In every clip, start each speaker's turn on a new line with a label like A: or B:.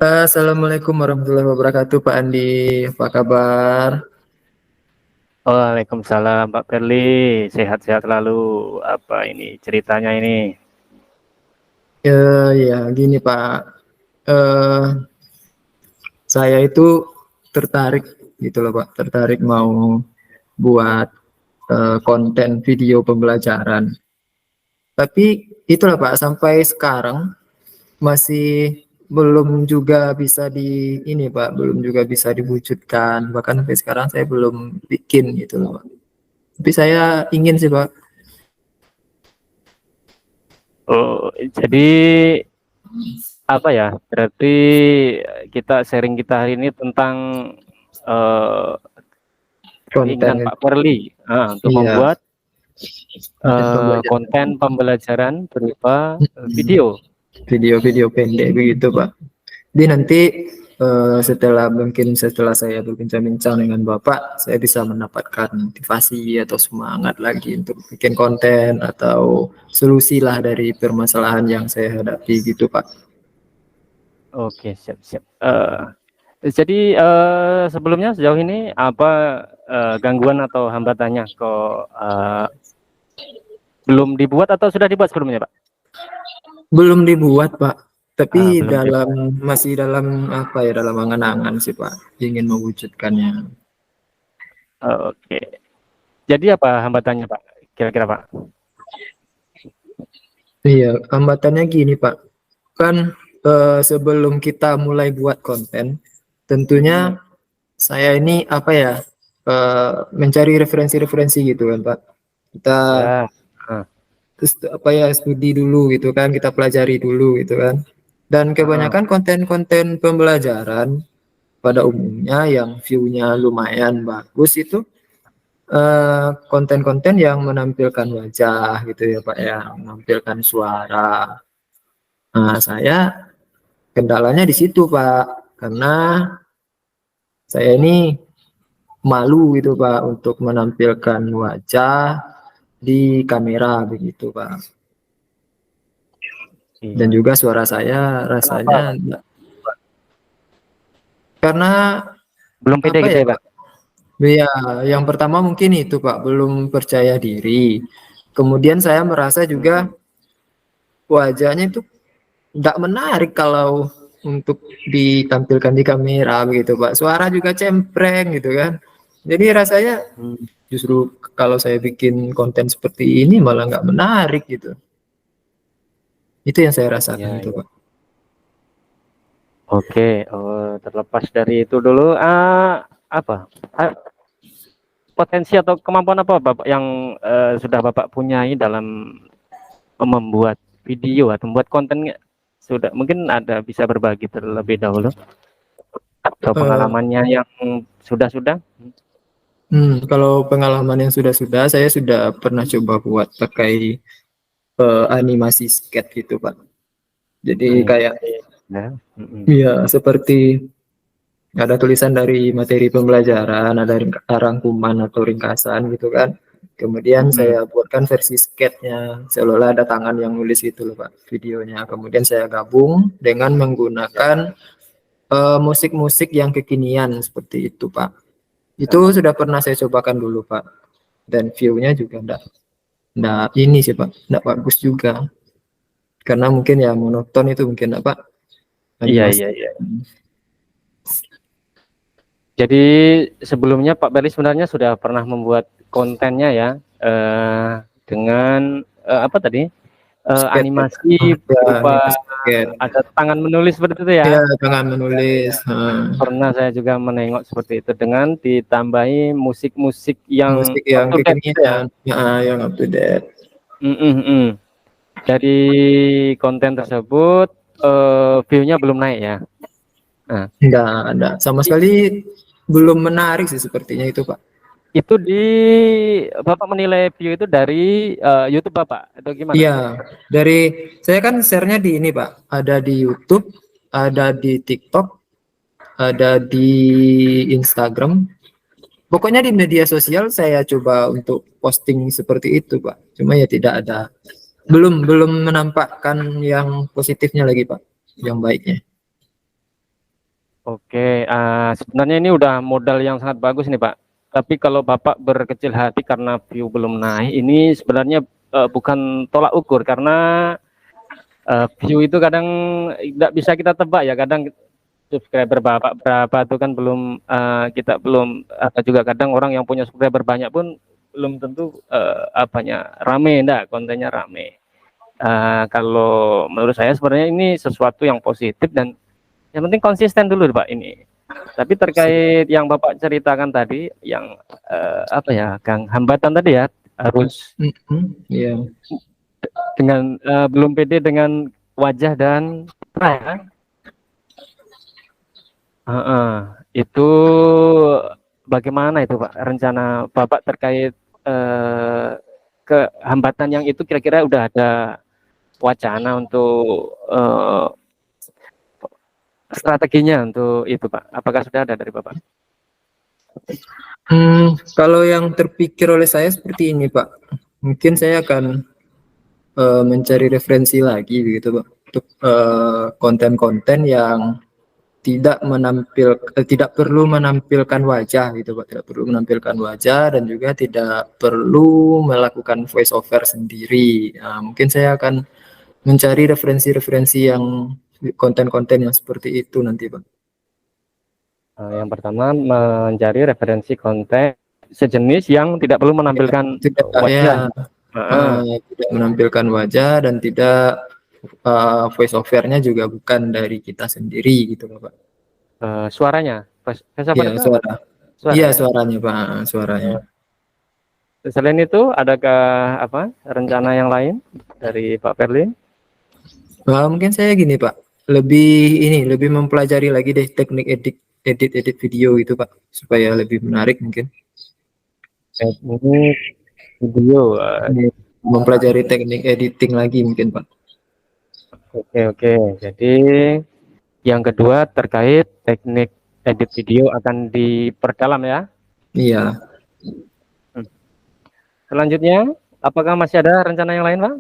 A: Assalamualaikum warahmatullahi wabarakatuh, Pak Andi. Apa kabar?
B: Waalaikumsalam Pak Perli, sehat-sehat selalu. Apa ini ceritanya ini?
A: Ya, gini Pak. Eh, saya itu tertarik gitu loh Pak, tertarik mau buat konten video pembelajaran. Tapi itulah Pak, sampai sekarang masih belum juga bisa di ini Pak, belum juga bisa diwujudkan. Bahkan sampai sekarang saya belum bikin gitu loh Pak. Tapi saya ingin sih Pak.
B: Oh, jadi apa ya? Berarti kita sharing kita hari ini tentang uh,
A: Konten.
B: keinginan Pak Perli untuk
A: Iya,
B: membuat
A: konten pembelajaran.
B: konten pembelajaran berupa video.
A: Video-video pendek begitu Pak. Jadi nanti setelah saya berbincang-bincang dengan Bapak, saya bisa mendapatkan motivasi atau semangat lagi untuk bikin konten atau solusi lah dari permasalahan yang saya hadapi gitu Pak.
B: Oke, siap-siap. Jadi sebelumnya sejauh ini apa gangguan atau hambatannya kok belum dibuat atau sudah dibuat sebelumnya, Pak?
A: Belum dibuat Pak, tapi
B: Belum dibuat.
A: masih dalam apa ya, dalam angan-angan sih Pak, ingin mewujudkannya.
B: Oke. Jadi apa hambatannya, Pak? Kira-kira, Pak?
A: Iya, hambatannya gini Pak, kan sebelum kita mulai buat konten, tentunya saya ini apa ya, mencari referensi-referensi gitu kan Pak. Kita
B: Ya.
A: terus apa ya, studi dulu gitu kan, kita pelajari dulu gitu kan. Dan kebanyakan konten-konten pembelajaran pada umumnya yang view-nya lumayan bagus itu konten-konten yang menampilkan wajah gitu ya Pak ya, menampilkan suara. Nah, saya kendalanya di situ Pak, karena saya ini malu gitu Pak untuk menampilkan wajah di kamera begitu Pak. Dan
B: Iya.
A: juga suara saya
B: Kenapa,
A: rasanya
B: Pak?
A: karena
B: Belum pede
A: apa
B: gitu
A: ya
B: ya, Pak?
A: Pak? Ya, yang pertama mungkin itu Pak, belum percaya diri. Kemudian saya merasa juga wajahnya itu tidak menarik kalau untuk ditampilkan di kamera begitu Pak. Suara juga cempreng gitu kan. Jadi rasanya justru kalau saya bikin konten seperti ini malah nggak menarik gitu. Itu yang saya rasakan
B: Iya,
A: itu
B: iya.
A: Pak.
B: Oke, terlepas dari itu dulu, apa potensi atau kemampuan apa Bapak yang sudah Bapak punyai dalam membuat video atau membuat konten? Sudah mungkin ada bisa berbagi terlebih dahulu atau
A: Eh,
B: pengalamannya yang sudah-sudah?
A: Kalau pengalaman yang sudah-sudah, saya sudah pernah coba buat pakai animasi sketch gitu Pak. Jadi kayak
B: Ya.
A: ya seperti ada tulisan dari materi pembelajaran, ada rangkuman atau ringkasan gitu kan. Kemudian saya buatkan versi sketchnya, seolah ada tangan yang nulis itu loh Pak, videonya. Kemudian saya gabung dengan menggunakan musik-musik yang kekinian seperti itu Pak. Itu sudah pernah saya cobakan dulu Pak. Dan view-nya juga enggak ini sih Pak, enggak bagus juga. Karena mungkin ya monoton itu mungkin Pak
B: Iya,
A: animasi.
B: iya, iya. Jadi sebelumnya Pak Berli sebenarnya sudah pernah membuat kontennya ya dengan apa tadi
A: Sketch ya.
B: animasi
A: Ya,
B: berupa
A: animasi sketch.
B: ada tangan menulis seperti itu
A: Ya,
B: ya.
A: jangan menulis.
B: Pernah saya juga menengok seperti itu dengan ditambahi musik-musik yang
A: Musik
B: up
A: yang
B: to date gitu ya.
A: kekinian, ya, yang up to date.
B: Mm -mm, mm. dari konten tersebut view-nya belum naik ya. Nah,
A: Enggak ada. Sama sekali belum menarik sih sepertinya itu, Pak.
B: itu Bapak menilai view itu dari YouTube Bapak atau gimana?
A: Iya, dari saya kan share-nya di ini, Pak. Ada di YouTube, ada di TikTok, ada di Instagram. Pokoknya di media sosial saya coba untuk posting seperti itu, Pak. Cuma ya tidak ada, belum menampakkan yang positifnya lagi, Pak, yang baiknya.
B: Oke, sebenarnya ini udah modal yang sangat bagus nih Pak. Tapi kalau Bapak berkecil hati karena view belum naik, ini sebenarnya bukan tolak ukur karena view itu kadang tidak bisa kita tebak ya. Kadang subscriber Bapak berapa itu kan belum kita belum juga kadang orang yang punya subscriber banyak pun belum tentu apanya rame, enggak kontennya rame. Kalau menurut saya sebenarnya ini sesuatu yang positif dan yang penting konsisten dulu Pak ini. Tapi terkait yang Bapak ceritakan tadi, yang apa ya, Kang, hambatan tadi ya, harus
A: Iya.
B: dengan belum pede dengan wajah dan ya. Itu bagaimana itu Pak rencana Bapak terkait kehambatan yang itu kira-kira udah ada wacana untuk strateginya untuk itu Pak? Apakah sudah ada dari Bapak?
A: Kalau yang terpikir oleh saya seperti ini, Pak. Mungkin saya akan mencari referensi lagi begitu, Pak, untuk konten-konten yang tidak perlu menampilkan wajah gitu, Pak. Tidak perlu menampilkan wajah dan juga tidak perlu melakukan voice over sendiri. Nah, mungkin saya akan mencari referensi-referensi yang konten-konten yang seperti itu nanti, Pak.
B: Yang pertama mencari referensi konten sejenis yang tidak perlu menampilkan
A: Tidak
B: wajah.
A: ya, tidak menampilkan wajah dan tidak voice over-nya juga bukan dari kita sendiri gitu, Pak.
B: Suaranya, voiceover
A: Iya,
B: itu apa?
A: suara.
B: Suara
A: Iya,
B: ya.
A: suaranya, Pak, suaranya.
B: Selain itu, adakah apa rencana yang lain dari Pak Perlin?
A: Mungkin saya gini, Pak. Lebih mempelajari lagi deh teknik edit video itu, Pak, supaya lebih menarik mungkin.
B: Teknik video.
A: Mempelajari teknik editing lagi mungkin, Pak.
B: Oke. Jadi yang kedua terkait teknik edit video akan diperdalam ya.
A: Iya.
B: Selanjutnya, apakah masih ada rencana yang lain, Pak?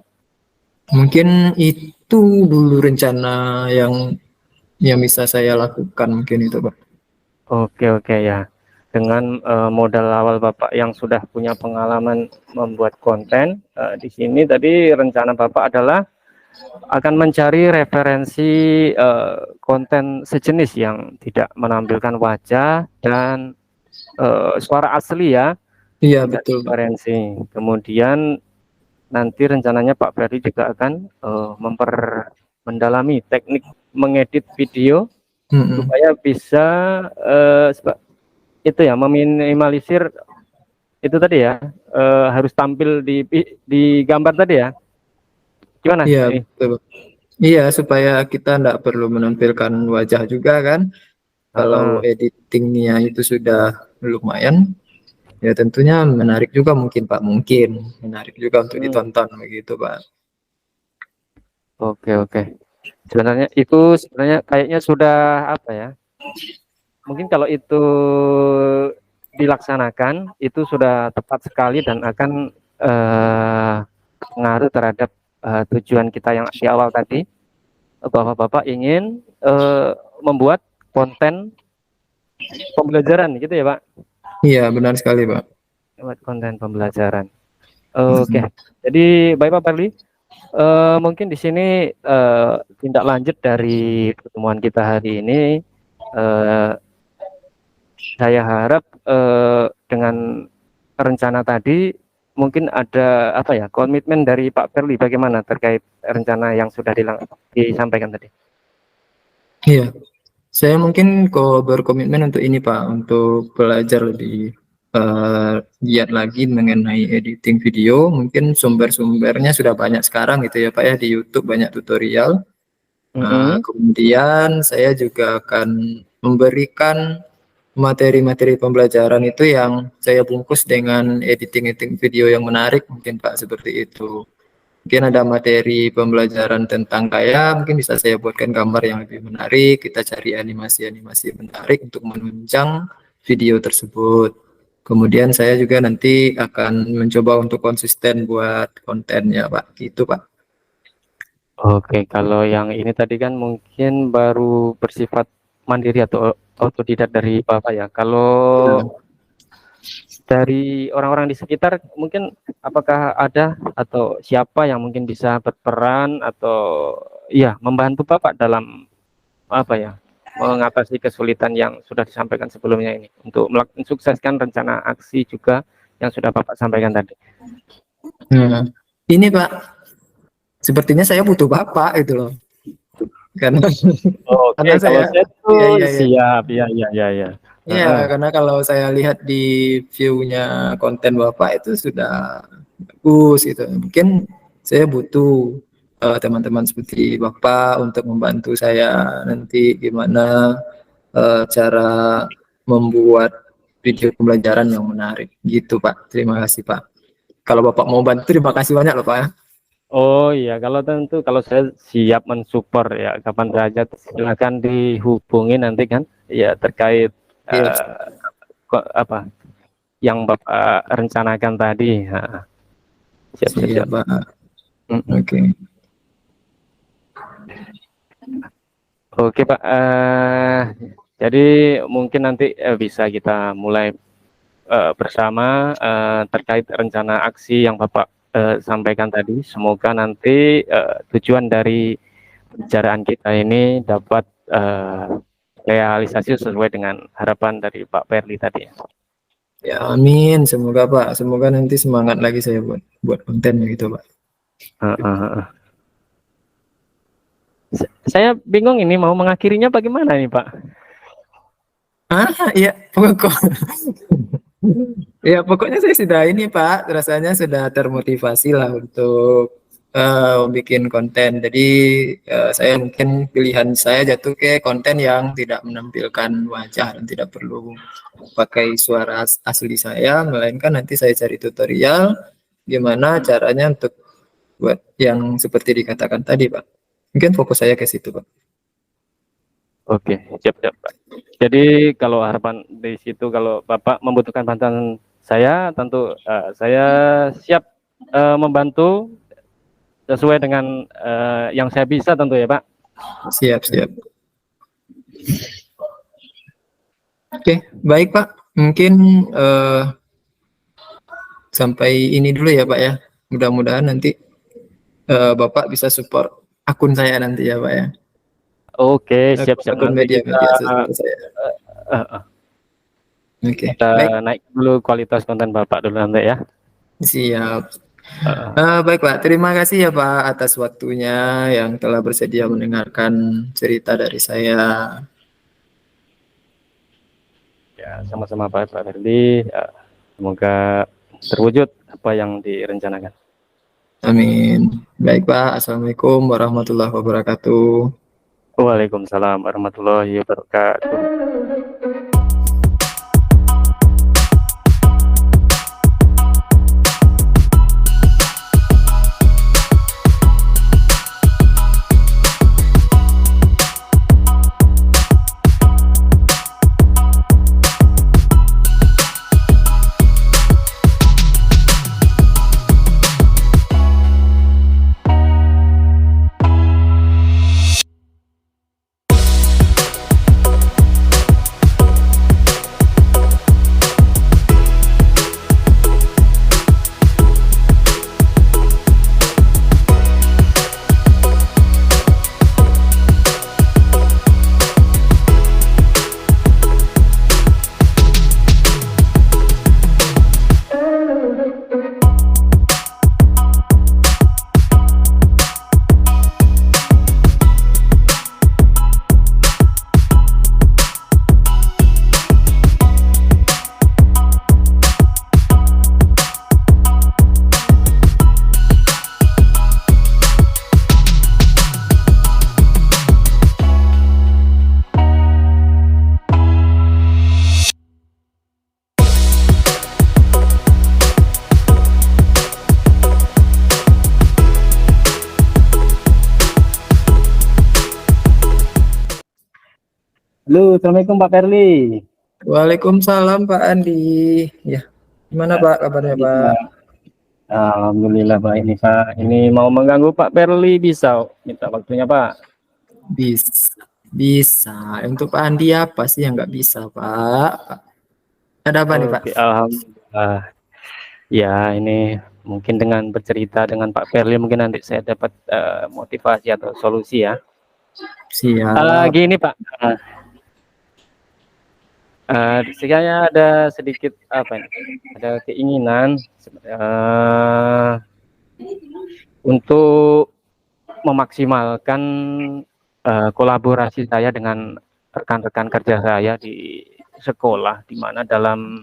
A: Mungkin itu dulu rencana yang bisa saya lakukan mungkin itu, Pak.
B: Oke ya. Dengan modal awal Bapak yang sudah punya pengalaman membuat konten, di sini tadi rencana Bapak adalah akan mencari referensi konten sejenis yang tidak menampilkan wajah dan suara asli ya,
A: Iya,
B: tidak
A: betul, Pak.
B: referensi. Kemudian nanti rencananya Pak Ferry juga akan mendalami teknik mengedit video supaya bisa itu ya meminimalisir itu tadi ya, harus tampil di gambar tadi ya. Gimana
A: Iya,
B: ini?
A: betul. Iya, supaya kita tidak perlu menampilkan wajah juga kan. Kalau editingnya itu sudah lumayan, ya tentunya menarik juga mungkin, Pak. Mungkin menarik juga untuk ditonton begitu, Pak.
B: Oke. Sebenarnya itu kayaknya sudah apa ya? Mungkin kalau itu dilaksanakan itu sudah tepat sekali dan akan pengaruh terhadap tujuan kita yang di awal tadi, bahwa Bapak ingin membuat konten pembelajaran gitu ya Pak?
A: Iya, benar sekali, Pak.
B: Buat konten pembelajaran. Oke. Jadi baik Pak Perli, mungkin di sini tindak lanjut dari pertemuan kita hari ini, saya harap dengan rencana tadi mungkin ada apa ya komitmen dari Pak Perli bagaimana terkait rencana yang sudah disampaikan tadi.
A: Iya, saya mungkin berkomitmen untuk ini, Pak, untuk belajar lebih giat lagi mengenai editing video, mungkin sumber-sumbernya sudah banyak sekarang gitu ya Pak ya, di YouTube banyak tutorial. Kemudian saya juga akan memberikan materi-materi pembelajaran itu yang saya bungkus dengan editing-editing video yang menarik mungkin Pak, seperti itu. Mungkin ada materi pembelajaran tentang kaya, mungkin bisa saya buatkan gambar yang lebih menarik, kita cari animasi-animasi menarik untuk menunjang video tersebut. Kemudian saya juga nanti akan mencoba untuk konsisten buat kontennya Pak, gitu Pak.
B: Oke, kalau yang ini tadi kan mungkin baru bersifat mandiri atau otodidak dari Bapak ya. Kalau dari orang-orang di sekitar mungkin apakah ada atau siapa yang mungkin bisa berperan atau ya membantu Bapak dalam apa ya, mengatasi kesulitan yang sudah disampaikan sebelumnya ini untuk mensukseskan rencana aksi juga yang sudah Bapak sampaikan tadi.
A: Ini Pak, sepertinya saya butuh Bapak itu loh. Karena
B: Oke,
A: karena
B: kalau saya tuh
A: iya.
B: siap, ya.
A: Iya, karena kalau saya lihat di view-nya konten Bapak itu sudah bagus gitu. Mungkin saya butuh teman-teman seperti Bapak untuk membantu saya nanti gimana cara membuat video pembelajaran yang menarik gitu Pak. Terima kasih Pak. Kalau Bapak mau bantu, terima kasih banyak loh Pak.
B: Oh iya, kalau tentu kalau saya siap mensupport ya kapan saja silakan dihubungi nanti kan ya terkait apa yang Bapak rencanakan tadi. Siap.
A: Pak. Oke.
B: Oke Pak, jadi mungkin nanti bisa kita mulai bersama terkait rencana aksi yang Bapak sampaikan tadi. Semoga nanti tujuan dari pembicaraan kita ini dapat realisasi sesuai dengan harapan dari Pak Perli tadi.
A: Ya amin, semoga Pak, semoga nanti semangat lagi saya buat konten gitu Pak.
B: Saya bingung ini mau mengakhirinya bagaimana nih Pak?
A: Iya, pokoknya saya sudah ini Pak, rasanya sudah termotivasi lah untuk bikin konten. Jadi saya mungkin pilihan saya jatuh ke konten yang tidak menampilkan wajah dan tidak perlu pakai suara asli saya, melainkan nanti saya cari tutorial gimana caranya untuk buat yang seperti dikatakan tadi Pak. Mungkin fokus saya ke situ Pak.
B: Oke, siap Pak. Jadi kalau harapan di situ kalau Bapak membutuhkan bantuan saya, tentu saya siap membantu sesuai dengan yang saya bisa tentu ya Pak.
A: Siap. Oke, baik Pak. Mungkin sampai ini dulu ya Pak ya. Mudah-mudahan nanti Bapak bisa support akun saya nanti ya Pak ya.
B: Oke, siap.
A: Akun media saya. Oke,
B: kita
A: baik.
B: naik dulu kualitas konten Bapak dulu nanti ya.
A: Siap. Baik Pak, terima kasih ya Pak atas waktunya yang telah bersedia mendengarkan cerita dari saya.
B: Ya, sama-sama Pak Ferdi. Semoga terwujud apa yang direncanakan.
A: Amin. Baik Pak, Assalamualaikum warahmatullahi wabarakatuh.
B: Waalaikumsalam warahmatullahi wabarakatuh. Halo, Assalamualaikum Pak Perli.
A: Waalaikumsalam Pak Andi. Ya, gimana Pak kabarnya
B: Ini
A: Pak?
B: Pak. Alhamdulillah Pak, ini Pak. Ini mau mengganggu Pak Perli, bisa minta waktunya Pak.
A: Bisa, bisa. Untuk Pak Andi apa sih yang nggak bisa Pak? Ada apa nih Pak?
B: Oke, Alhamdulillah. Ya, ini mungkin dengan bercerita dengan Pak Perli mungkin nanti saya dapat motivasi atau solusi ya.
A: Siap.
B: Gini Pak, saya ada sedikit apa ini? Ada keinginan eh, untuk memaksimalkan kolaborasi saya dengan rekan-rekan kerja saya di sekolah, di mana dalam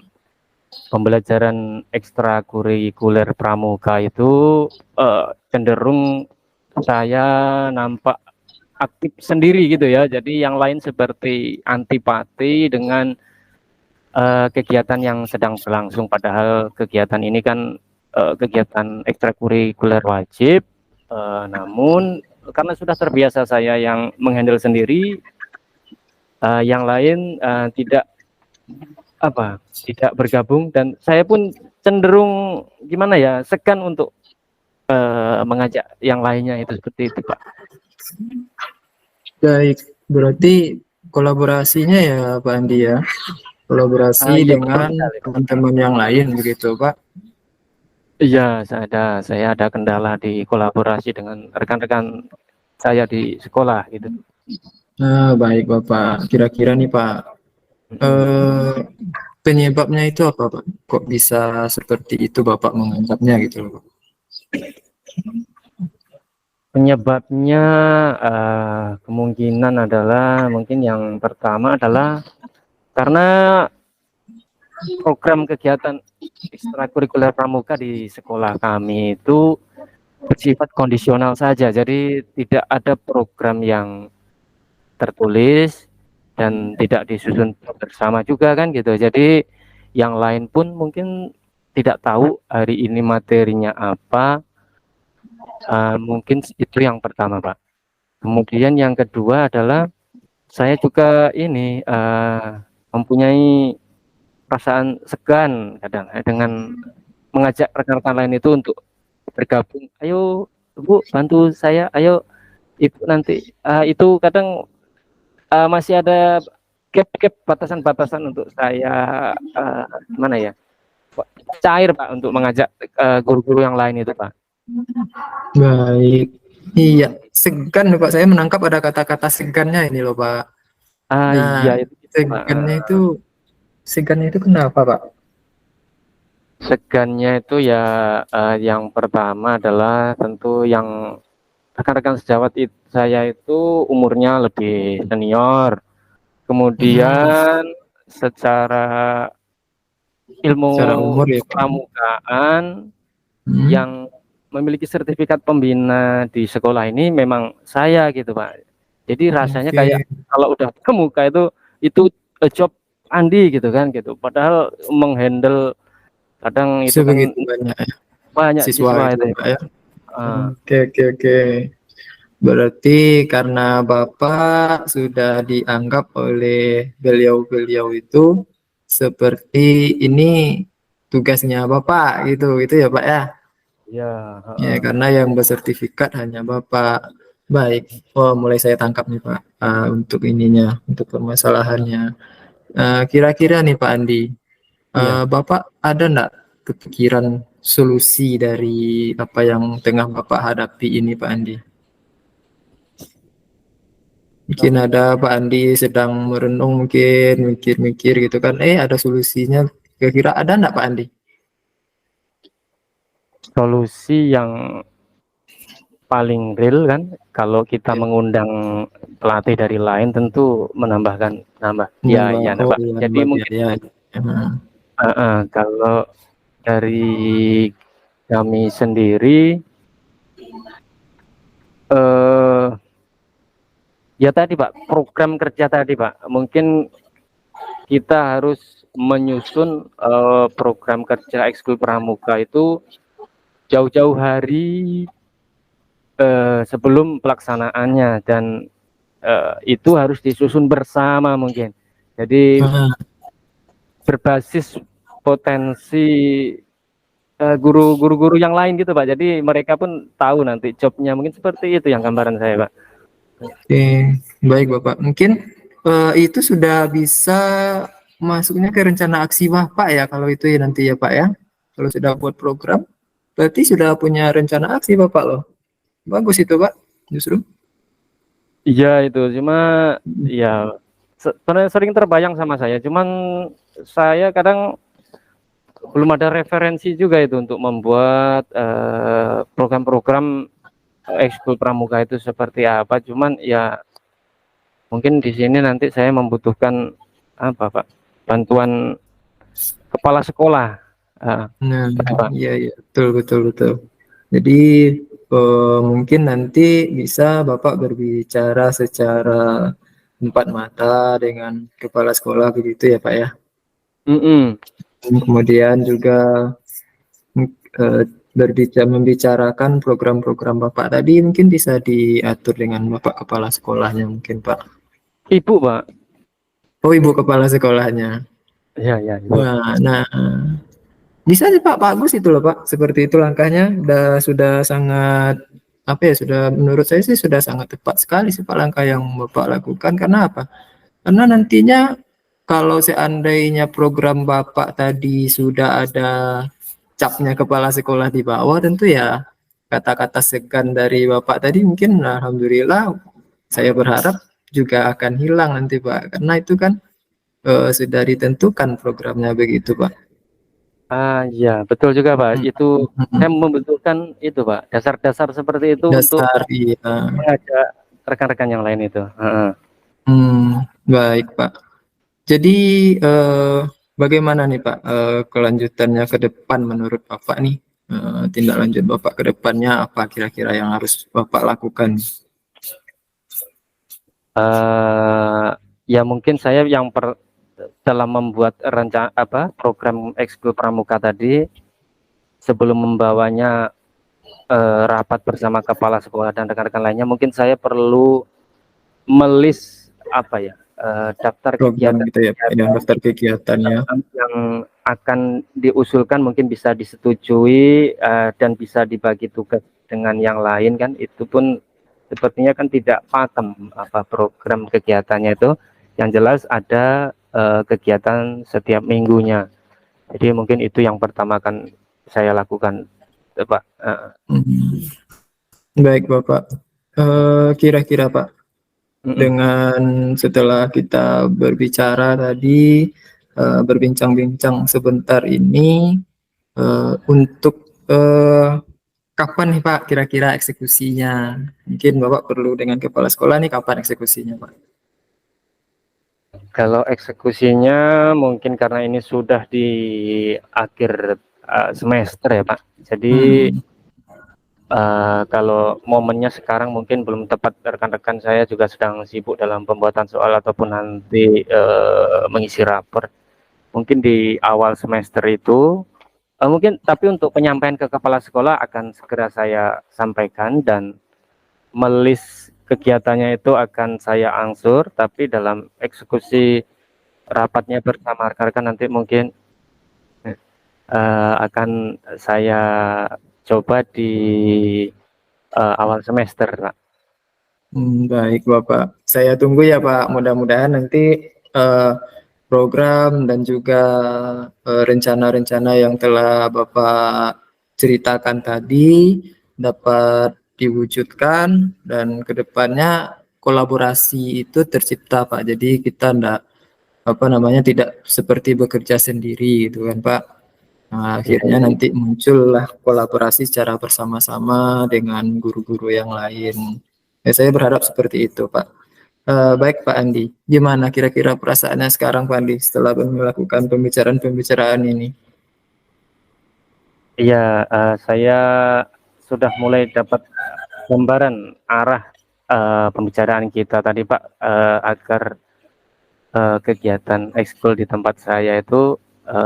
B: pembelajaran ekstrakurikuler pramuka itu cenderung saya nampak aktif sendiri gitu ya. Jadi yang lain seperti antipati dengan kegiatan yang sedang berlangsung. Padahal kegiatan ini kan kegiatan ekstrakurikuler wajib. Namun karena sudah terbiasa saya yang menghandle sendiri, yang lain tidak tidak bergabung, dan saya pun cenderung gimana ya, segan untuk mengajak yang lainnya itu seperti itu Pak.
A: Baik, berarti kolaborasinya ya Pak Andi ya. Kolaborasi
B: Iya betul
A: dengan
B: sekali Pak.
A: teman-teman yang lain begitu Pak.
B: Iya, saya ada kendala di kolaborasi dengan rekan-rekan saya di sekolah gitu.
A: Nah, baik Bapak. Kira-kira nih Pak, eh, penyebabnya itu apa Pak? Kok bisa seperti itu Bapak menganggapnya gitu loh Pak?
B: Penyebabnya kemungkinan adalah, mungkin yang pertama adalah karena program kegiatan ekstrakurikuler pramuka di sekolah kami itu bersifat kondisional saja. Jadi tidak ada program yang tertulis dan tidak disusun bersama juga kan gitu. Jadi yang lain pun mungkin tidak tahu hari ini materinya apa. Mungkin itu yang pertama Pak. Kemudian yang kedua adalah saya juga ini mempunyai perasaan segan kadang dengan mengajak rekan-rekan lain itu untuk bergabung. Ayo Bu, bantu saya. Ayo Ibu nanti. Itu kadang masih ada gap-gap, batasan-batasan untuk saya gimana ya, cair Pak untuk mengajak guru-guru yang lain itu Pak.
A: Baik. Iya, segan nih, Pak. Saya menangkap ada kata-kata segannya ini loh, Pak.
B: Iya
A: Nah,
B: itu Pak.
A: segannya itu kenapa, Pak?
B: Segannya itu ya yang pertama adalah tentu yang rekan-rekan sejawat saya itu umurnya lebih senior.
A: Hmm,
B: Kemudian secara ilmu
A: secara umur ya, Pak.
B: pramukaan
A: Hmm,
B: yang memiliki sertifikat pembina di sekolah ini memang saya gitu Pak. Jadi rasanya
A: oke.
B: kayak kalau udah pramuka itu job Andi gitu kan gitu. Padahal menghandle kadang itu kan
A: Sebegitu banyak ya,
B: banyak
A: siswa
B: siswa
A: itu,
B: itu ya
A: Pak
B: Pak.
A: ya.
B: Uh,
A: Oke, oke, oke. Berarti karena Bapak sudah dianggap oleh beliau-beliau itu seperti ini tugasnya Bapak gitu, itu ya, Pak ya.
B: ya,
A: Ya, karena yang bersertifikat hanya Bapak. Baik, oh mulai saya tangkap nih Pak, untuk ininya, untuk permasalahannya. Kira-kira nih Pak Andi,
B: iya.
A: Bapak ada enggak kepikiran solusi dari apa yang tengah Bapak hadapi ini Pak Andi? Mungkin ada Pak Andi sedang merenung, mungkin mikir-mikir gitu kan, ada solusinya. Kira-kira ada enggak Pak Andi?
B: Solusi yang paling real kan kalau kita
A: Ya,
B: mengundang pelatih dari lain tentu nambah ya
A: nambah,
B: ya
A: oh
B: nambah.
A: iya,
B: Jadi
A: nambah
B: mungkin
A: biaya. Hmm.
B: kalau dari kami sendiri eh ya tadi Pak, program kerja tadi Pak, mungkin kita harus menyusun program kerja ekskul pramuka itu jauh-jauh hari sebelum pelaksanaannya, dan itu harus disusun bersama mungkin. Jadi berbasis potensi guru-guru yang lain gitu Pak. Jadi mereka pun tahu nanti jobnya, mungkin seperti itu yang gambaran saya Pak.
A: Oke, baik Bapak. Mungkin itu sudah bisa masuknya ke rencana aksi Bapak ya kalau itu ya nanti ya Pak ya. Kalau sudah buat program, berarti sudah punya rencana aksi Bapak loh. Bagus itu Pak, justru.
B: Iya itu, cuma ya sering terbayang sama saya. Cuman saya kadang belum ada referensi juga itu untuk membuat program-program ekskul pramuka itu seperti apa. Cuman ya mungkin di sini nanti saya membutuhkan apa Pak, bantuan kepala sekolah.
A: Nah,
B: Pak.
A: iya iya betul betul betul. Jadi mungkin nanti bisa Bapak berbicara secara empat mata dengan kepala sekolah begitu ya Pak ya. Kemudian juga membicarakan program-program Bapak tadi mungkin bisa diatur dengan Bapak kepala sekolahnya mungkin Pak.
B: Ibu Pak.
A: Oh Ibu kepala sekolahnya.
B: Ya ya.
A: Wah, nah bisa sih Pak, bagus itu loh Pak. Seperti itu langkahnya sudah sangat apa ya, sudah menurut saya sih sudah sangat tepat sekali sih Pak langkah yang Bapak lakukan. Karena apa? Karena nantinya kalau seandainya program Bapak tadi sudah ada capnya kepala sekolah di bawah, tentu ya kata-kata segan dari Bapak tadi mungkin alhamdulillah saya berharap juga akan hilang nanti Pak. Karena itu kan sudah ditentukan programnya begitu Pak.
B: Iya betul juga Pak.
A: Hmm.
B: Itu saya membutuhkan itu Pak, dasar-dasar seperti itu untuk
A: Dasar iya.
B: mengajak rekan-rekan yang lain itu.
A: Baik Pak. Jadi bagaimana nih Pak kelanjutannya ke depan menurut Bapak nih? Tindak lanjut Bapak ke depannya apa kira-kira yang harus Bapak lakukan?
B: Ya mungkin saya yang dalam membuat rencana program ekskul pramuka tadi, sebelum membawanya rapat bersama kepala sekolah dan rekan-rekan lainnya, mungkin saya perlu melis daftar
A: Program
B: kegiatan
A: gitu ya Pak, ya, daftar kegiatannya.
B: yang akan diusulkan, mungkin bisa disetujui dan bisa dibagi tugas dengan yang lain kan. Itu pun sepertinya kan tidak pakem program kegiatannya itu. Yang jelas ada kegiatan setiap minggunya. Jadi mungkin itu yang pertama akan saya lakukan Pak.
A: Baik Bapak. Kira-kira Pak, dengan setelah kita berbicara tadi, berbincang-bincang sebentar ini, untuk kapan nih Pak kira-kira eksekusinya? Mungkin Bapak perlu dengan kepala sekolah nih kapan eksekusinya Pak?
B: Kalau eksekusinya mungkin karena ini sudah di akhir semester ya Pak. Jadi kalau momennya sekarang mungkin belum tepat, rekan-rekan saya juga sedang sibuk dalam pembuatan soal ataupun nanti mengisi rapor. Mungkin di awal semester itu mungkin, tapi untuk penyampaian ke kepala sekolah akan segera saya sampaikan, dan melis kegiatannya itu akan saya angsur, tapi dalam eksekusi rapatnya bersama rekan-rekan nanti mungkin akan saya coba di awal semester Pak.
A: Baik Bapak, saya tunggu ya Pak. Mudah-mudahan nanti program dan juga rencana-rencana yang telah Bapak ceritakan tadi dapat diwujudkan dan kedepannya kolaborasi itu tercipta Pak. Jadi kita tidak seperti bekerja sendiri gitu kan Pak. Nah, akhirnya nanti muncullah kolaborasi secara bersama-sama dengan guru-guru yang lain. Ya, saya berharap seperti itu, Pak. Baik, Pak Andi. Gimana kira-kira perasaannya sekarang, Pak Andi, setelah melakukan pembicaraan-pembicaraan ini?
B: Iya, saya sudah mulai dapat gambaran arah pembicaraan kita tadi, Pak, agar kegiatan ekskul di tempat saya itu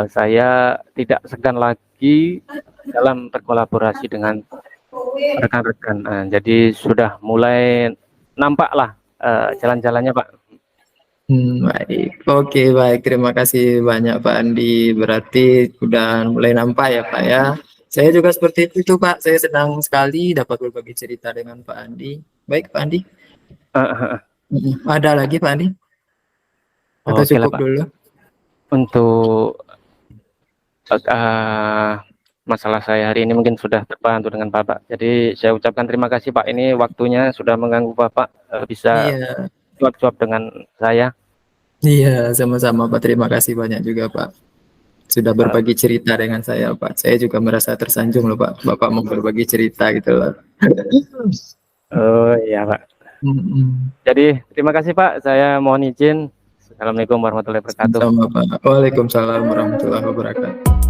B: saya tidak segan lagi dalam berkolaborasi dengan rekan-rekan. Jadi sudah mulai nampaklah jalan-jalannya Pak.
A: Baik. Oke, baik. Terima kasih banyak Pak Andi. Berarti udah mulai nampak ya Pak ya. Saya juga seperti itu Pak. Saya senang sekali dapat berbagi cerita dengan Pak Andi. Baik Pak Andi. Ada lagi Pak Andi? Atau
B: Oke lah
A: cukup
B: Pak.
A: dulu?
B: Untuk masalah saya hari ini mungkin sudah terbantu dengan Bapak. Jadi saya ucapkan terima kasih Pak. Ini waktunya sudah mengganggu Bapak, bisa
A: Iya.
B: cuap-cuap dengan saya.
A: Iya, sama-sama Pak. Terima kasih banyak juga Pak. Sudah
B: Eh,
A: berbagi cerita dengan saya Pak. Saya juga merasa tersanjung loh Pak. Bapak mau berbagi cerita gitu loh.
B: oh iya Pak.
A: Mm-mm.
B: Jadi terima kasih Pak. Saya mohon izin. Assalamualaikum warahmatullahi wabarakatuh.
A: Sama Pak. Waalaikumsalam warahmatullahi wabarakatuh.